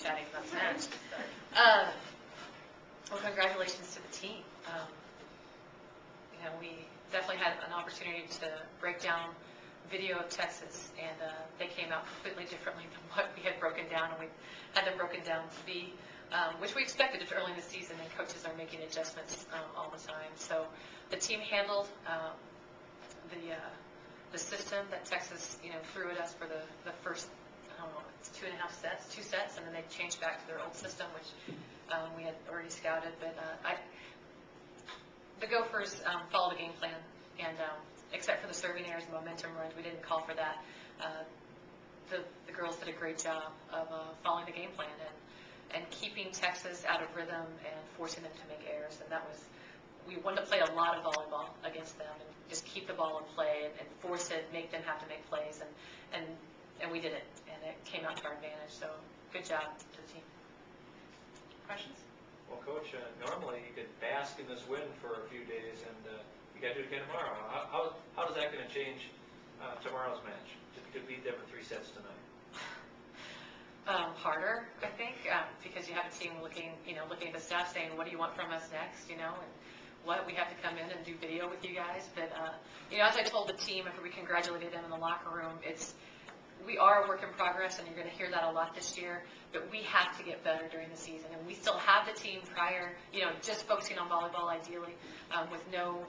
chatting about the match. Well, congratulations to the team. We definitely had an opportunity to break down video of Texas, and they came out completely differently than what we had broken down, and we had them broken down to be, which we expected early in the season, and coaches are making adjustments all the time. So the team handled the system that Texas threw at us for the first, I don't know, it's 2.5 sets, 2 sets, and then they changed back to their old system, which we had already scouted. But the Gophers followed a game plan, and except for the serving errors and momentum runs, we didn't call for that. The girls did a great job of following the game plan and keeping Texas out of rhythm and forcing them to make errors. And that was, we wanted to play a lot of volleyball against them and just keep the ball in play and force it, make them have to make plays, and we did it, and it came out to our advantage. So good job to the team. Questions? Well, Coach, normally you could bask in this win for a few days, and you got to do it again tomorrow. How is that going to change tomorrow's match to beat them in 3 sets tonight? Harder, I think, because you have a team looking at the staff saying, what do you want from us next, and what we have to come in and do video with you guys. But as I told the team after we congratulated them in the locker room, we are a work in progress, and you're going to hear that a lot this year. But we have to get better during the season, and we still have the team prior, just focusing on volleyball ideally, with no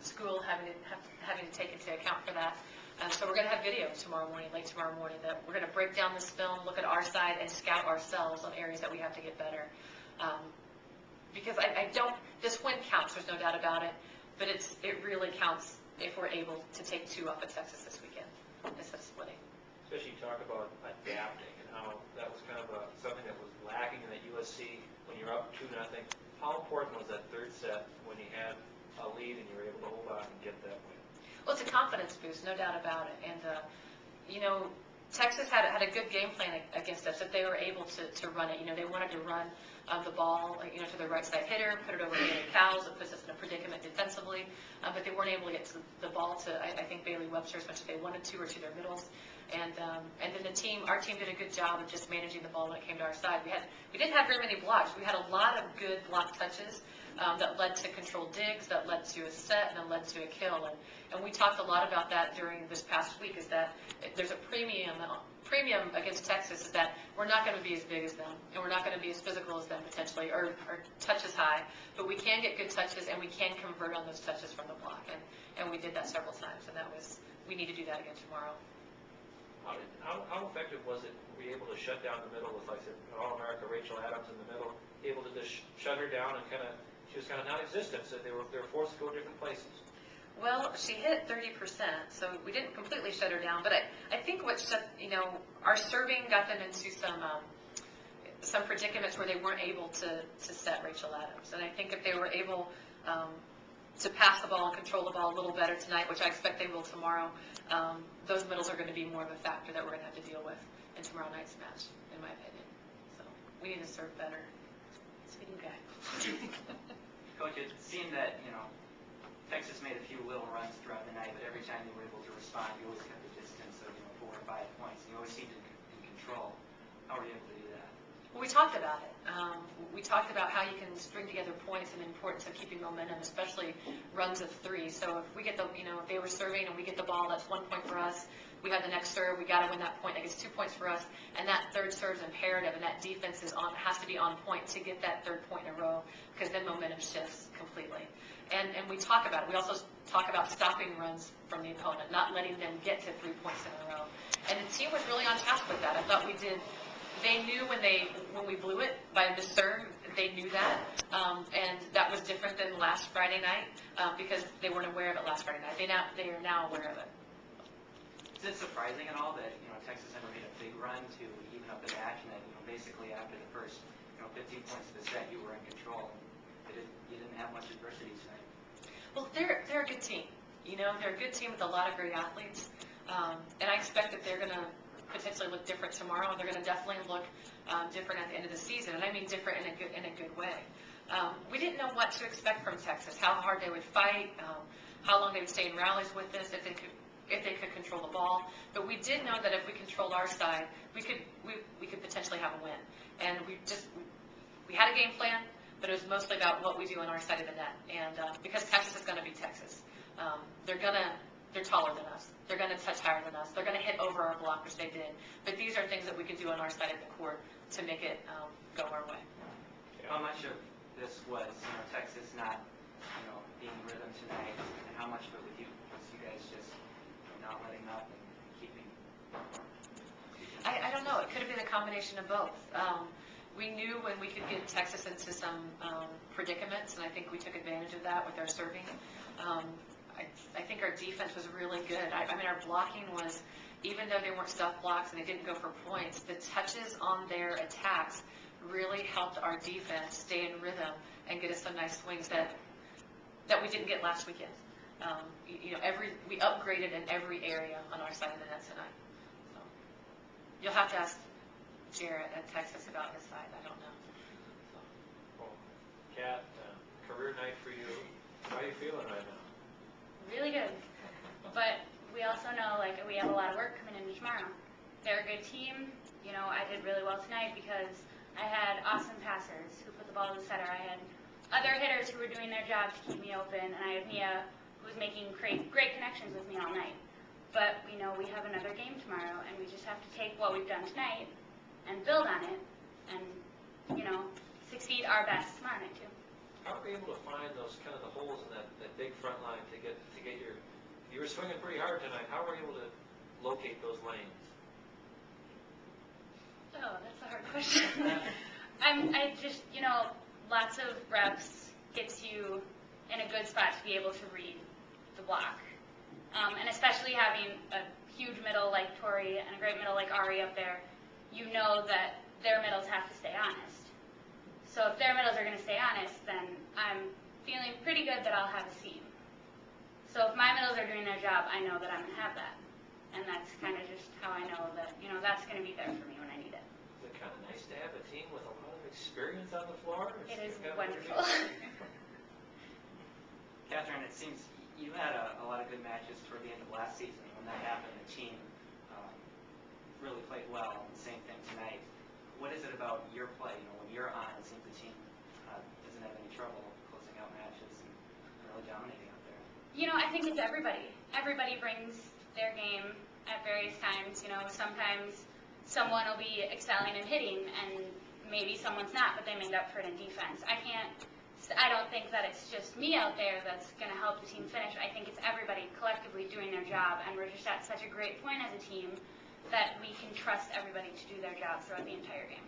school having to take into account for that. So we're going to have video tomorrow morning, late tomorrow morning, that we're going to break down this film, look at our side, and scout ourselves on areas that we have to get better. Because this win counts, there's no doubt about it, but it really counts if we're able to take 2 up at Texas this weekend instead of splitting. Especially you talk about adapting and how that was kind of something that was lacking in that USC when you're up 2-0. How important was that 3rd set when you had a lead and you were able to hold on and get that win? Well, it's a confidence boost, no doubt about it. And Texas had a good game plan against us, that they were able to run it. They wanted to run the ball, to the right side hitter, put it over Bailey Cowles. It puts us in a predicament defensively, but they weren't able to get to the ball to, I think, Bailey Webster as much as they wanted to, or to their middles. And then our team did a good job of just managing the ball when it came to our side. We didn't have very many blocks. We had a lot of good block touches that led to controlled digs, that led to a set, and then led to a kill. And we talked a lot about that during this past week, is that there's a premium against Texas, is that we're not going to be as big as them, and we're not going to be as physical as them potentially, or touch as high, but we can get good touches, and we can convert on those touches from the block. And we did that several times, and we need to do that again tomorrow. How effective was it? Were you able to shut down the middle with, like I said, All-America Rachel Adams in the middle, able to just shut her down and she was kind of non-existent, so they were forced to go different places? Well, she hit 30%, so we didn't completely shut her down. But I think what shut, our serving got them into some predicaments where they weren't able to set Rachel Adams. And I think if they were able to pass the ball and control the ball a little better tonight, which I expect they will tomorrow, those middles are going to be more of a factor that we're going to have to deal with in tomorrow night's match, in my opinion. So we need to serve better. It's a new guy. Coach, it seemed that, Texas made a few little runs throughout the night, but every time you were able to respond, you always kept the distance of 4 or 5 points. You always seemed in control. How were you able to do that? Well, we talked about it. We talked about how you can string together points and the importance of keeping momentum, especially runs of 3. So if we get if they were serving and we get the ball, that's 1 point for us. We have the next serve, we got to win that point. That gets 2 points for us, and that 3rd serve is imperative, and that defense has to be on point to get that 3rd point in a row, because then momentum shifts completely. And we talk about it. We also talk about stopping runs from the opponent, not letting them get to 3 points in a row. And the team was really on task with that. I thought we did. They knew when we blew it by a missed serve, they knew that, and that was different than last Friday night, because they weren't aware of it last Friday night. They are now aware of it. Is it surprising at all that Texas never made a big run to even up the match, and that basically after the first 15 points of the set, you were in control? You didn't have much adversity tonight. Well, they're a good team. They're a good team with a lot of great athletes, and I expect that they're going to potentially look different tomorrow, and they're going to definitely look different at the end of the season, and I mean different in a good way. We didn't know what to expect from Texas, how hard they would fight, how long they would stay in rallies with us, if they could control the ball. But we did know that if we controlled our side, we could potentially have a win. And we had a game plan, but it was mostly about what we do on our side of the net. And because Texas is going to be Texas, they're taller than us. They're going to touch higher than us. They're going to hit over our block, which they did. But these are things that we can do on our side of the court to make it go our way. How much of this was, Texas not, being rhythm tonight, and how much of it was you guys just not letting up and keeping? I don't know. It could have been a combination of both. We knew when we could get Texas into some predicaments, and I think we took advantage of that with our serving. I think our defense was really good. I mean, our blocking was, even though they weren't stuff blocks and they didn't go for points, the touches on their attacks really helped our defense stay in rhythm and get us some nice swings that we didn't get last weekend. We upgraded in every area on our side of the net tonight. So you'll have to ask Jarrett at Texas about his side. I don't know. Well, Kat, career night for you. How are you feeling right now? Really good. But we also know, we have a lot of work coming in tomorrow. They're a good team. I did really well tonight because I had awesome passers who put the ball to the center. I had other hitters who were doing their job to keep me open, and I had Mia who was making great connections with me all night. But we know we have another game tomorrow, and we just have to take what we've done tonight and build on it and, succeed our best tomorrow night too. How were you able to find those kind of the holes in that big front line to get your? You were swinging pretty hard tonight. How were you able to locate those lanes? Oh, that's a hard question. I just, lots of reps gets you in a good spot to be able to read the block. And especially having a huge middle like Tori and a great middle like Ari up there, you know that their middles have to stay honest. So if their middles are going to stay honest, then I'm feeling pretty good that I'll have a seam. So if my middles are doing their job, I know that I'm going to have that. And that's kind of just how I know that, that's going to be there for me when I need it. Is it kind of nice to have a team with a lot of experience on the floor? It is kind of wonderful. Catherine, it seems you had a lot of good matches toward the end of last season. When that happened, the team really played well. The same thing tonight. What is it about your play? When you're on, it seems the team doesn't have any trouble closing out matches and really dominating out there. I think it's everybody. Everybody brings their game at various times. Sometimes someone will be excelling in hitting and maybe someone's not, but they make up for it in defense. I don't think that it's just me out there that's going to help the team finish. I think it's everybody collectively doing their job, and we're just at such a great point as a team that we can trust everybody to do their job throughout the entire game.